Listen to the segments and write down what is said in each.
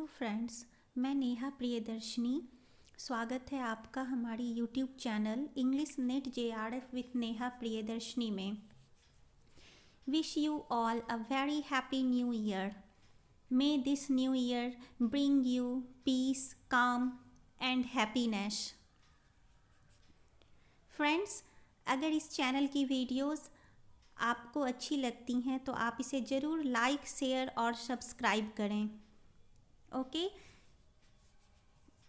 Hello friends, मैं नेहा प्रियदर्शनी। स्वागत है आपका हमारी YouTube channel English NET JRF with Neha Priyadarshini में। Wish you all a very happy new year. May this new year bring you peace, calm and happiness. Friends, अगर इस channel की videos आपको अच्छी लगती हैं तो आप इसे ज़रूर लाइक, शेयर और सब्सक्राइब करें। ओके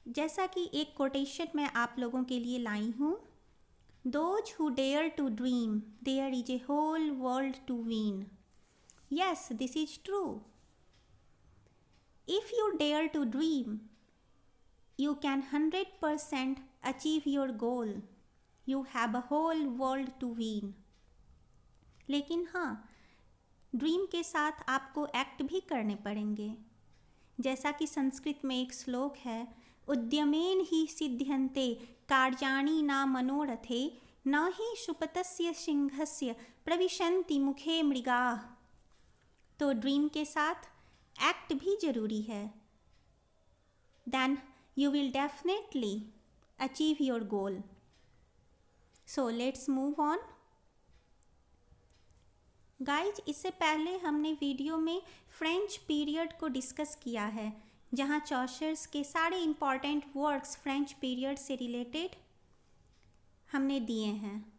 जैसा कि एक कोटेशन मैं आप लोगों के लिए लाई हूँ, those who dare to dream there is a whole world to win. Yes, this is true. If you dare to dream you can 100% achieve your goal. You have a whole world to win. लेकिन हाँ, dream के साथ आपको act भी करने पड़ेंगे। जैसा कि संस्कृत में एक श्लोक है, उद्यमेन ही सिद्ध्यन्ते कार्याणि न मनोरथे न ही शुपतस्य सिंहस्य प्रविशन्ति मुखे मृगाः। तो ड्रीम के साथ एक्ट भी जरूरी है। Then you will definitely achieve your goal. So let's move on. Guys, इससे पहले हमने वीडियो में फ्रेंच पीरियड को डिस्कस किया है, जहाँ चॉशर्स के सारे इम्पॉर्टेंट वर्क्स फ्रेंच पीरियड से रिलेटेड हमने दिए हैं।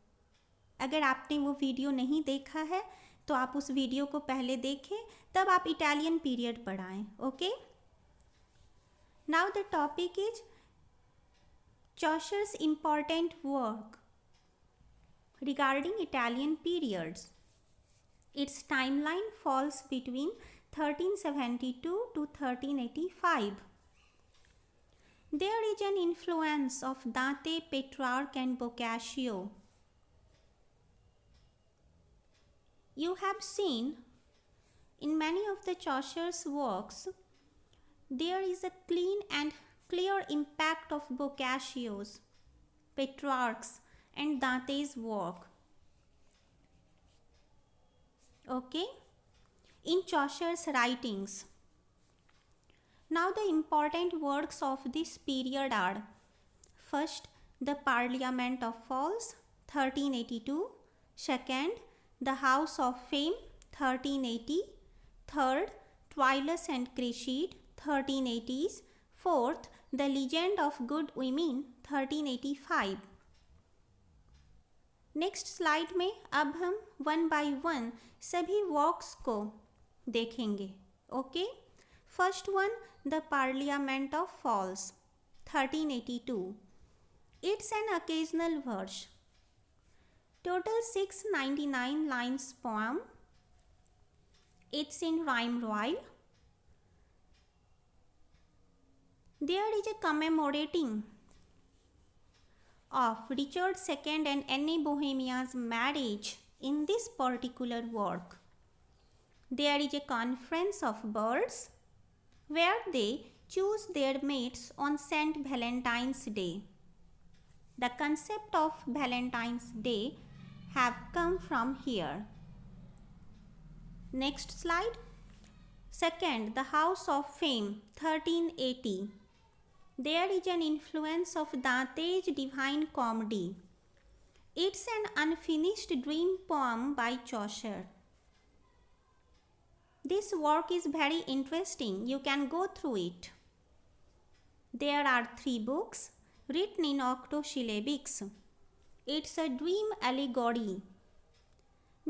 अगर आपने वो वीडियो नहीं देखा है तो आप उस वीडियो को पहले देखें, तब आप इटालियन पीरियड पढ़ाएं। Okay, now the topic is Chaucer's important work regarding Italian periods. Its timeline falls between 1372 to 1385. There is an influence of Dante, Petrarch and Boccaccio. You have seen in many of the Chaucer's works there is a clean and clear impact of Boccaccio's, Petrarch's and Dante's work. Okay, in Chaucer's writings. Now the important works of this period are: first, the Parliament of Falls 1382, second, the House of Fame 1380, third, Troilus and Cresside 1380s, fourth, The Legend of Good Women 1385. Next slide में अब हम one by one सभी works को देखेंगे। Okay, first one, the Parliament of Fowls 1382. It's an occasional verse, total 699 lines poem. It's in rhyme royal. There is a commemorating of Richard II and Anne Bohemia's marriage in this particular work. There is a conference of birds where they choose their mates on Saint Valentine's Day. The concept of Valentine's Day have come from here. Next slide. Second, the House of Fame 1380. There is an influence of Dante's Divine Comedy. It's an unfinished dream poem by Chaucer. This work is very interesting. You can go through it. There are 3 books written in octosyllabics. It's a dream allegory.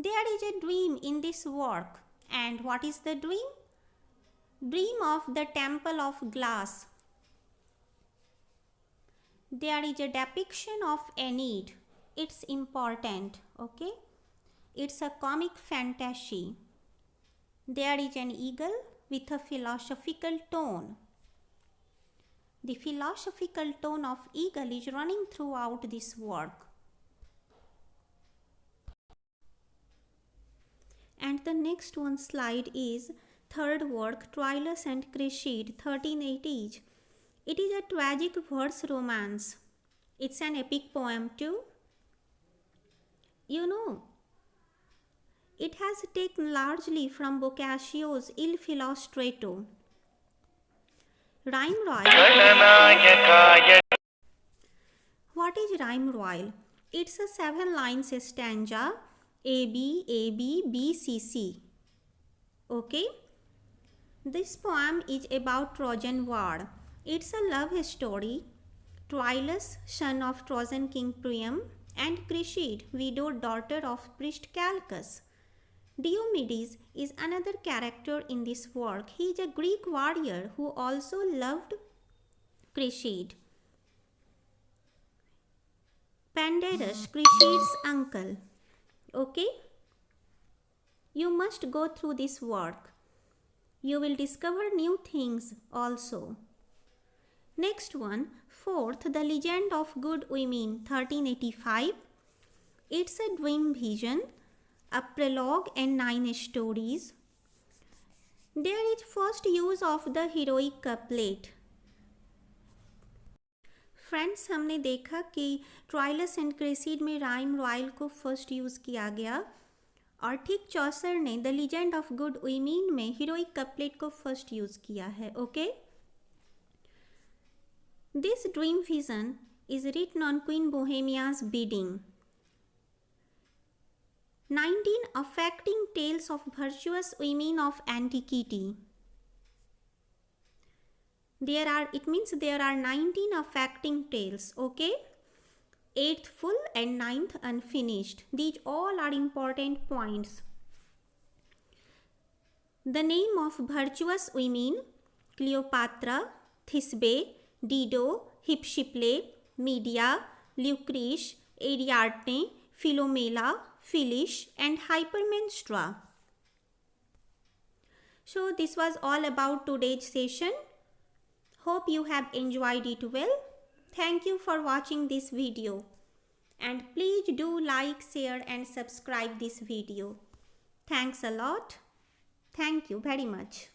There is a dream in this work. And what is the dream? Dream of the Temple of Glass. There is a depiction of Enid. It's important. Okay, it's a comic fantasy. There is an eagle with a philosophical tone. The philosophical tone of eagle is running throughout this work. And the next one slide is third work, Troilus and Cresside 1380s. It is a tragic verse romance. It's an epic poem too. You know, it has taken largely from Boccaccio's Il Filostrato. Rhyme royal. What is rhyme royal? It's a 7 lines stanza A B A B B C C. Okay? This poem is about Trojan War. It's a love story. Troilus, son of Trojan king Priam, and Cressid, widowed daughter of priest Calchas. Diomedes is another character in this work. He is a Greek warrior who also loved Cressid. Pandarus, Cressid's uncle. Okay? You must go through this work. You will discover new things also. Next one, fourth, The Legend of Good Women, 1385. It's a dream vision, a prologue and 9 stories. There is first use of the heroic couplet. Friends, हमने देखा कि Troilus and Criseyde में rhyme royal को first use किया गया और ठीक Chaucer ने the Legend of Good Women में हीरोइक कपलेट को फर्स्ट यूज़ किया है. Okay, this dream vision is written on Queen Bohemia's bidding. 19 affecting tales of virtuous women of antiquity. There are 19 affecting tales, okay? 8th full and 9th unfinished. These all are important points. The name of virtuous women: Cleopatra, Thisbe, Dido, Hypsipyle, Medea, Lucrece, Ariadne, Philomela, Phyllis, and Hypermnestra. So this was all about today's session. Hope you have enjoyed it well. Thank you for watching this video. And please do like, share and subscribe this video. Thanks a lot. Thank you very much.